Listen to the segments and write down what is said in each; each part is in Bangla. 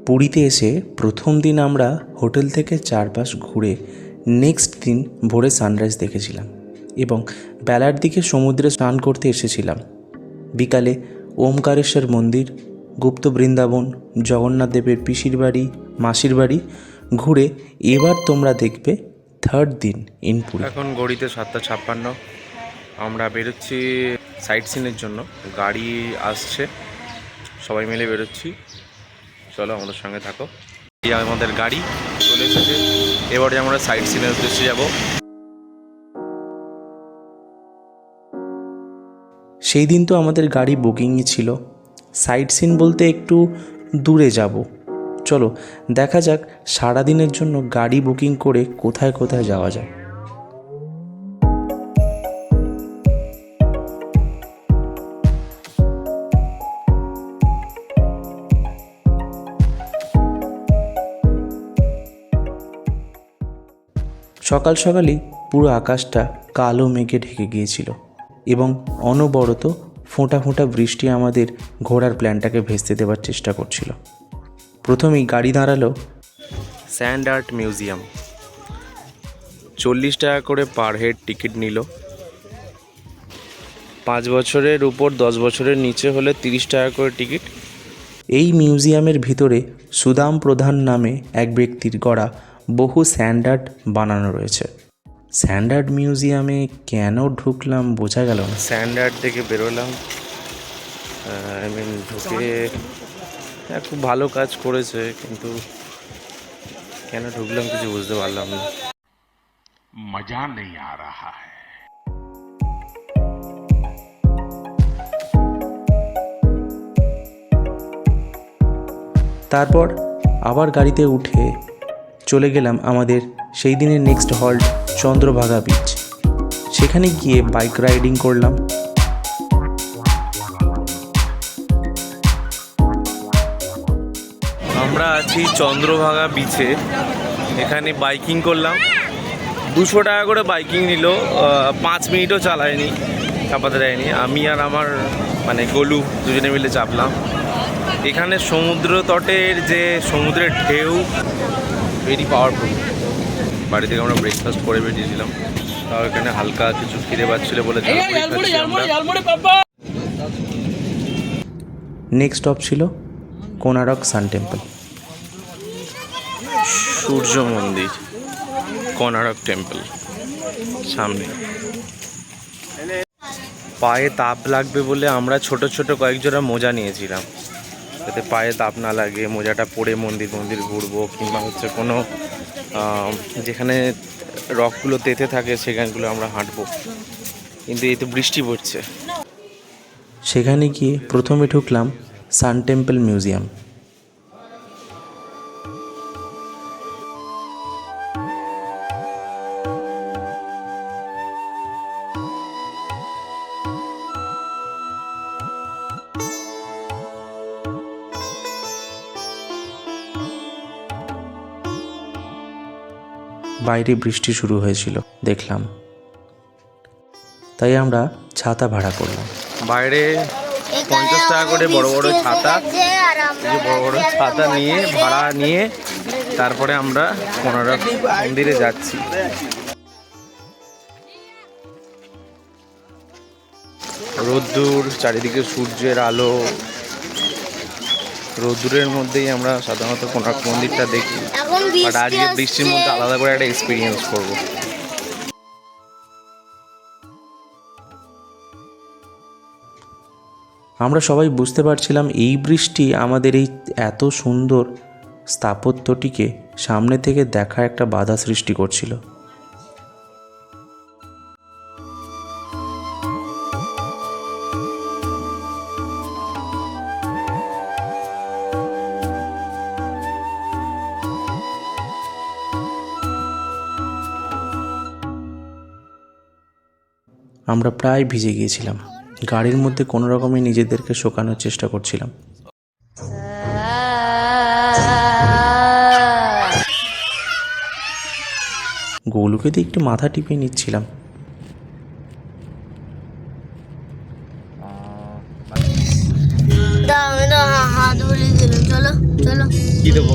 পুরীতে এসে প্রথম দিন আমরা হোটেল থেকে চারপাশ ঘুরে নেক্সট দিন ভোরে সানরাইজ দেখেছিলাম এবং বেলার দিকে সমুদ্রে স্নান করতে এসেছিলাম। বিকালে ওমকারেশ্বর মন্দির, গুপ্ত বৃন্দাবন, জগন্নাথ দেবের পিসির বাড়ি, মাসির বাড়ি ঘুরে এবার তোমরা দেখবে থার্ড দিন ইন পুরী। এখন ঘড়িতে 7:56, আমরা বেরোচ্ছি সাইট সিনের জন্য। গাড়ি আসছে, সবাই মিলে বেরোচ্ছি। চলো আমাদের সঙ্গে থাকো। এই আমাদের গাড়ি চলে এসেছে, এবারে আমরা সাইট সিনের উদ্দেশ্যে যাব। সেই দিন তো আমাদের গাড়ি বুকিংই ছিল। সাইট সিন বলতে একটু দূরে যাব। চলো দেখা যাক সারাদিনের জন্য গাড়ি বুকিং করে কোথায় কোথায় যাওয়া যায়। সকাল সকালই পুরো আকাশটা কালো মেঘে ঢেকে গিয়েছিল এবং অনবরত ফোঁটা ফোঁটা বৃষ্টি আমাদের ঘোরার প্ল্যানটাকে ভেস্তে দেওয়ার চেষ্টা করছিল। প্রথমেই গাড়ি দাঁড়ালো স্যান্ড আর্ট মিউজিয়াম। 40 টাকা করে পার হেড টিকিট নিল। 5 বছরের উপর 10 বছরের নিচে হলে 30 টাকা করে টিকিট। এই মিউজিয়ামের ভিতরে সুদাম প্রধান নামে এক ব্যক্তির গড়া বহু স্যান্ড আর্ট বানানো রয়েছে। স্যান্ড আর্ট মিউজিয়ামে কেন ঢুকলাম বোঝা গেল না। স্যান্ড আর্ট থেকে বেরোলাম, ঢুকে খুব ভালো কাজ করেছে, কিন্তু কেন ঢুকলাম কিছু বুঝতে পারলাম না। मजा नहीं आ रहा है। তারপর আবার গাড়িতে উঠে চলে গেলাম আমাদের সেই দিনের নেক্সট হল্ট চন্দ্রভাগা বিচ। সেখানে গিয়ে বাইক রাইডিং করলাম। আমরা আছি চন্দ্রভাগা বিচে, এখানে বাইকিং করলাম। 200 টাকা করে বাইকিং নিল, 5 মিনিটও চালায়নি, চাপাতে দেয়নি। আমি আর আমার গোলু দুজনে মিলে চাপলাম। এখানে সমুদ্র তটের যে সমুদ্রের ঢেউ ভেরি পাওয়ারফুল। বাড়ি থেকে আমরা ব্রেকফাস্ট করে বেরিয়েছিলাম, তাও এখানে হালকা কিছু খিদে পাচ্ছিল বলে নেক্সট স্টপ ছিল কোনারক সান টেম্পল। সূর্য মন্দির, কোনারক টেম্পল সামনে। পায়ে তাপ লাগবে বলে আমরা ছোট ছোট কয়েক জোড়া মোজা নিয়েছিলাম, যাতে পায়ে তাপ না লাগে। মোজাটা পরে মন্দির ঘুরবো, কিংবা কোনো যেখানে রকগুলো তেতে থাকে সেখানগুলো আমরা হাঁটবো। কিন্তু এই তো বৃষ্টি পড়ছে। সেখানে গিয়ে প্রথমে ঢুকলাম সান টেম্পল মিউজিয়াম। বাইরে বৃষ্টি শুরু হয়েছিল দেখলাম, তাই আমরা ছাতা ভাড়া করলাম। বাইরে 50 টাকা করে বড় বড় ছাতা, বড় বড় ছাতা নিয়ে ভাড়া নিয়ে তারপরে আমরা কোনারক মন্দিরে যাচ্ছি। রোদ্দুর, চারিদিকে সূর্যের আলো, রোদ্দুরের মধ্যেই আমরা সাধারণত কোনারক মন্দিরটা দেখি। বাট আজকে বৃষ্টির মধ্যে আলাদা করে একটা এক্সপিরিয়েন্স করবো। আমরা সবাই বুঝতে পারছিলাম এই বৃষ্টি আমাদের এই এত সুন্দর স্থাপত্যটিকে সামনে থেকে দেখা একটা বাধা সৃষ্টি করছিল। আমরা প্রায় ভিজে গিয়েছিলাম। গাড়ির মধ্যে কোনো রকমে নিজেদেরকে শোকানোর চেষ্টা করছিলাম। গোলুকে দিয়ে একটু মাথা টিপে নিচ্ছিলাম। হাত বলে দিল, চলো চলো। কি দেবো?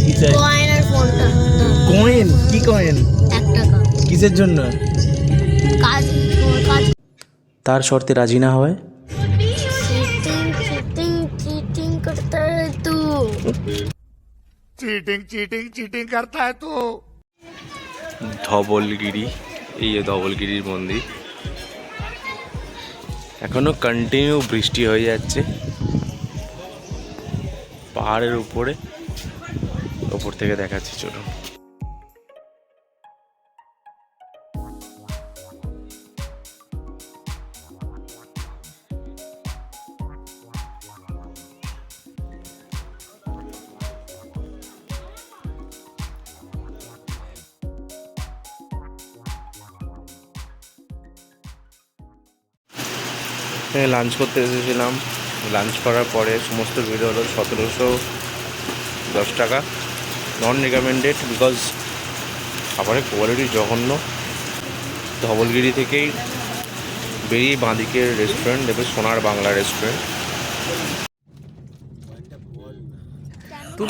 কি চাই? কয়েন আর ফোনটা কয়েন? কি কয়েন? 1 টাকা কিসের জন্য? কাজ কাজ তার শর্তে রাজি না হয় चीटिंग करता है तू चीटिंग करता है तू। ধবলগিরি, এই যে ধবলগিরির মন্দির। এখনো কন্টিনিউ বৃষ্টি হয়ে যাচ্ছে পাহাড়ের উপরে। ওপর থেকে দেখাচ্ছি, চলুন। লাঞ্চ করতে এসেছিলাম। লাঞ্চ করার পরে সমস্ত বিল হলো 1710 টাকা। নন রেকমেন্ডেড, বিকজ খাবারের কোয়ালিটি জঘন্য। ধবলগিরি থেকেই বেরিয়ে বাঁদিকের রেস্টুরেন্ট দেবে সোনার বাংলা রেস্টুরেন্ট।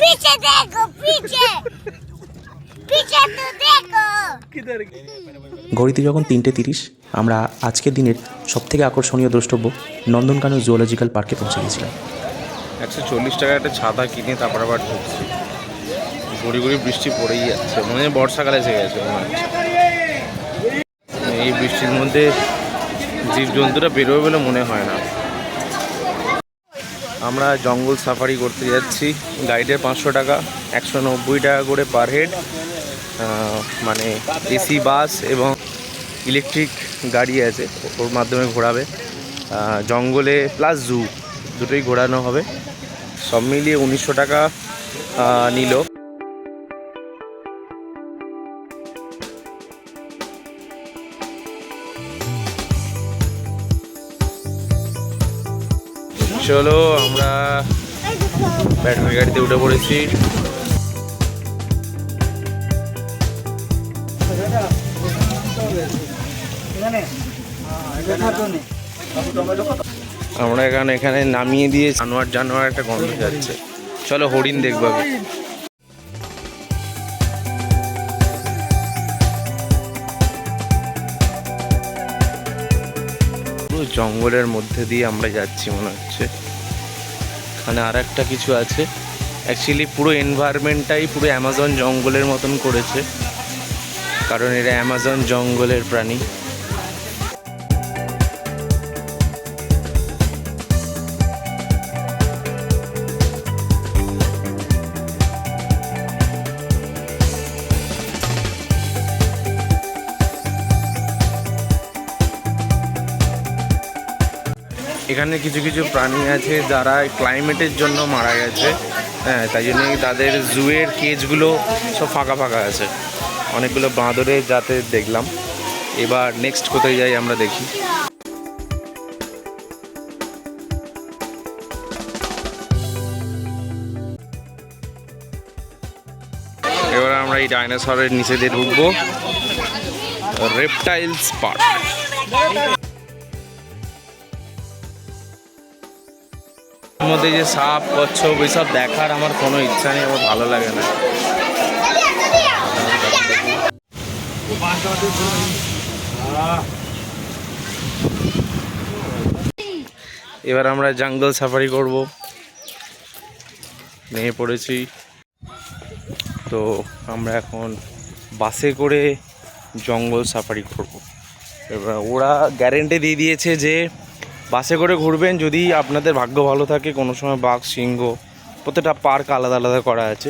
पीछे देखो पीछे पीछे तो देखो ঘড়িতে যখন 3:30 আমরা আজকের দিনের সবথেকে আকর্ষণীয় দ্রষ্টব্য নন্দনকানন জুওলজিক্যাল পার্কে পৌঁছে গেছিলাম। 140 টাকা একটা ছাতা কিনে তারপর আবার ঢুকছি। গড়ি গড়ি বৃষ্টি পড়েই যাচ্ছে, মনে হয় বর্ষাকালে এসে গেছে মনে হচ্ছে। এই বৃষ্টির মধ্যে জীবজন্তুরা বেরোবে বলে মনে হয় না। আমরা জঙ্গল সাফারি করতে যাচ্ছি। গাইডের 500 টাকা, 190 টাকা করে পার হেড। মানে এসি বাস এবং ইলেকট্রিক গাড়ি আছে, ওর মাধ্যমে ঘোরাবে। জঙ্গলে প্লাস জু দুটোই ঘোরানো হবে। সব মিলিয়ে 1900 টাকা নিল। চলো, আমরা ব্যাটারি গাড়িতে উঠে পড়েছি। আমরা এখানে নামিয়ে দিয়ে জানোয়ার একটা গন্ধ যাচ্ছে। চলো হরিণ দেখবো আগে। পুরো জঙ্গলের মধ্যে দিয়ে আমরা যাচ্ছি মনে হচ্ছে। এখানে আর একটা কিছু আছে। অ্যাকচুয়ালি পুরো এনভায়রনমেন্টটাই পুরো অ্যামাজন জঙ্গলের মতন করেছে, কারণ এরা অ্যামাজন জঙ্গলের প্রাণী। এখানে কিছু কিছু প্রাণী আছে যারা ক্লাইমেটের জন্য মারা গেছে। হ্যাঁ, তাই জন্যই তাদের জুয়ের কেজগুলো সব ফাঁকা ফাঁকা আছে। অনেকগুলো বাঁদরের জাতের দেখলাম। এবার নেক্সট কোথায় যাই আমরা দেখি। এবার আমরা এই ডাইনোসরের নিচে দিয়ে ঢুকবো। Reptiles park. মধ্যে যে সাপ কচ্ছপ এইসব দেখার আমার কোনো ইচ্ছা নেই, আমার ভালো লাগে না। এবার আমরা জঙ্গল সাফারি করব, নেমে পড়েছি। তো আমরা এখন বাসে করে জঙ্গল সাফারি করব। এবার ওরা গ্যারেন্টি দিয়ে দিয়েছে যে বাসে করে ঘুরবেন, যদি আপনাদের ভাগ্য ভালো থাকে কোনো সময় বাঘ, সিংহ, প্রত্যেকটা পার্ক আলাদা আলাদা করা আছে,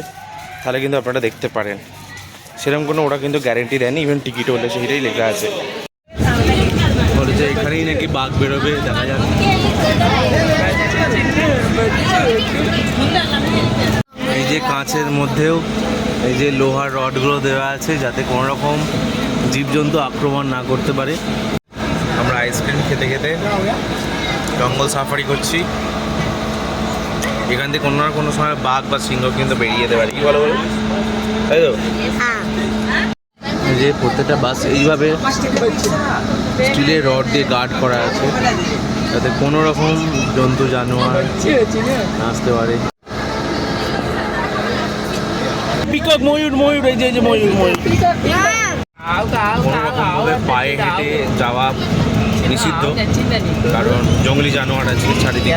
তাহলে কিন্তু আপনারা দেখতে পারেন। সেরকম কোনো ওরা কিন্তু গ্যারেন্টি দেয়নি, ইভেন টিকিট হলে সেইটাই লেখা আছে। বলেছে এখানেই নাকি বাঘ বেরোবে, দেখা যাক। এই যে কাঁচের মধ্যেও এই যে লোহার রডগুলো দেওয়া আছে, যাতে কোনো রকম জীবজন্তু আক্রমণ না করতে পারে। আমরা আইসক্রিম খেতে খেতে জঙ্গল সাফারি করছি। এখান থেকে কোনো না কোনো সময় বাঘ বা সিংহ কিন্তু বেরিয়ে যেতে পারে। কি বলো বলো, তাই তো? এই যে প্রত্যেকটা বাস এইভাবে স্টিলের রড দিয়ে গার্ড করা আছে, যাতে কোনো রকম জন্তু জানোয়ার আসতে পারে। পিকক, ময়ূর ময়ূর, এই যে ময়ূর ময়ূর। কোনোরকমভাবে পায়ে হেঁটে যাওয়া নিষিদ্ধ, কারণ জঙ্গলি জানোয়ার আছে চারিদিকে।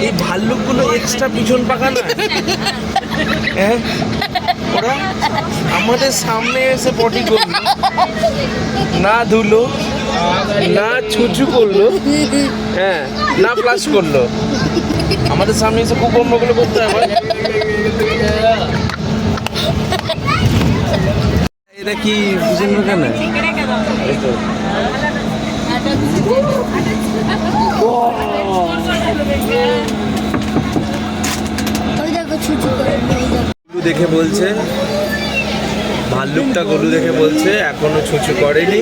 এই ভাল্লুকগুলো এক্সট্রা পিছন পাকা না, হ্যাঁ, ওরা আমাদের সামনে এসে পটি করলো, না ধুলো, না ছুঁচু করলো, হ্যাঁ, না ফ্লাশ করলো, আমাদের সামনে এসে কুকর্মগুলো করতে হবে। এটা কি বুঝেন না কেন? এই তো ওই দেখো ছুচু করে গলু দেখে বলছে, ভাল্লুকটা গলু দেখে বলছে এখনো ছুঁচু করেনি।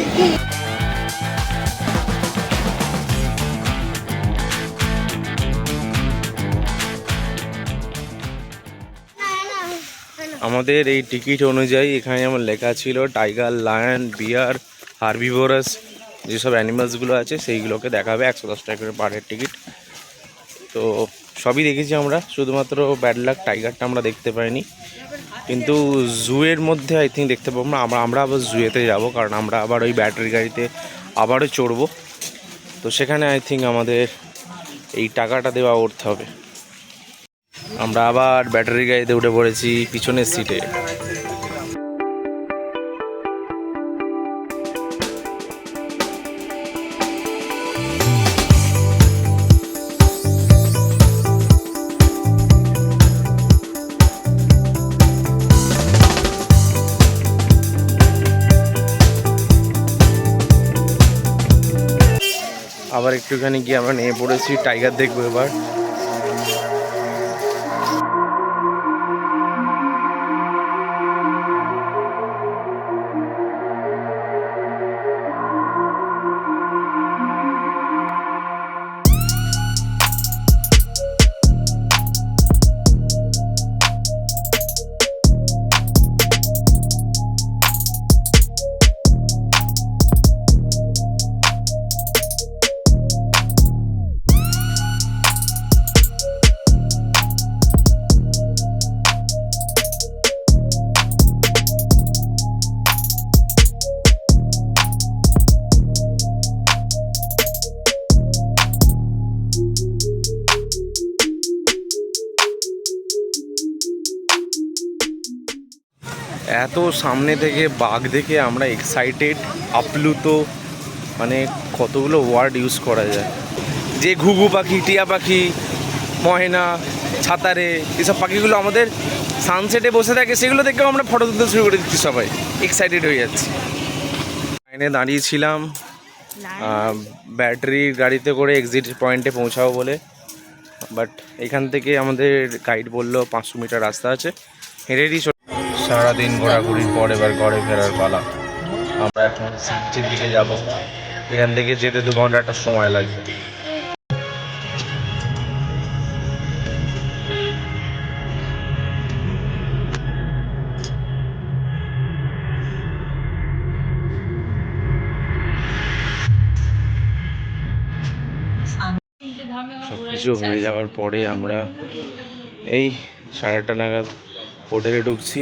আমাদের এই টিকিট অনুযায়ী এখানে আমার লেখা ছিল টাইগার, লায়ন, বিয়ার, হার্বিভোরাস যেসব অ্যানিমালসগুলো আছে সেইগুলোকে দেখাবে 110 টাকা করে পার হেড টিকিট। তো সবই দেখেছি আমরা, শুধুমাত্র ব্যাড লাক টাইগারটা আমরা দেখতে পাইনি, কিন্তু জুয়ের মধ্যে আই থিঙ্ক দেখতে পাবো না। আমরা আবার জুয়েতে যাব, কারণ আমরা আবার ওই ব্যাটারি গাড়িতে আবারও চড়বো। তো সেখানে আই থিঙ্ক আমাদের এই টাকাটা দেওয়া উঠতে হবে। আমরা আবার ব্যাটারি গাড়িতে উঠে পড়েছি পিছনের সিটে। আবার একটুখানি গিয়ে আমরা নেমে পড়েছি, টাইগার দেখবো এবার। এত সামনে থেকে বাঘ দেখে আমরা এক্সাইটেড, আপ্লুত, মানে কতগুলো ওয়ার্ড ইউজ করা যায়। যে ঘুঘু পাখি, টিয়া পাখি, ময়না, ছাতারে, এসব পাখিগুলো আমাদের সানসেটে বসে থাকে, সেগুলো দেখেও আমরা ফটো তুলতে শুরু করে দিচ্ছি, সবাই এক্সাইটেড হয়ে যাচ্ছি। লাইনে দাঁড়িয়েছিলাম ব্যাটারি গাড়িতে করে এক্সিট পয়েন্টে পৌঁছাবো বলে, বাট এখান থেকে আমাদের গাইড বললো 500 মিটার রাস্তা আছে, হেঁটেই সারাদিন ঘোরাঘুরির পর এবার ঘরে ফেরার পালা। আমরা এখন সিটির দিকে যাব, এখান থেকে যেতে 2 ঘন্টা একটা সময় লাগবে। সব কিছু হয়ে যাওয়ার পরে আমরা এই 8:30 নাগাদ হোটেলে ঢুকছি,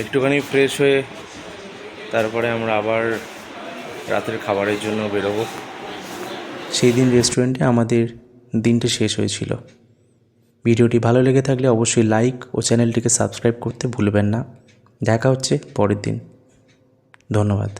একটুখানি ফ্রেশ হয়ে তারপরে আমরা আবার রাতের খাবারের জন্য বেরোবো। সেই দিন রেস্টুরেন্টে আমাদের দিনটা শেষ হয়েছিল। ভিডিওটি ভালো লেগে থাকলে অবশ্যই লাইক ও চ্যানেলটিকে সাবস্ক্রাইব করতে ভুলবেন না। দেখা হচ্ছে পরের দিন। ধন্যবাদ।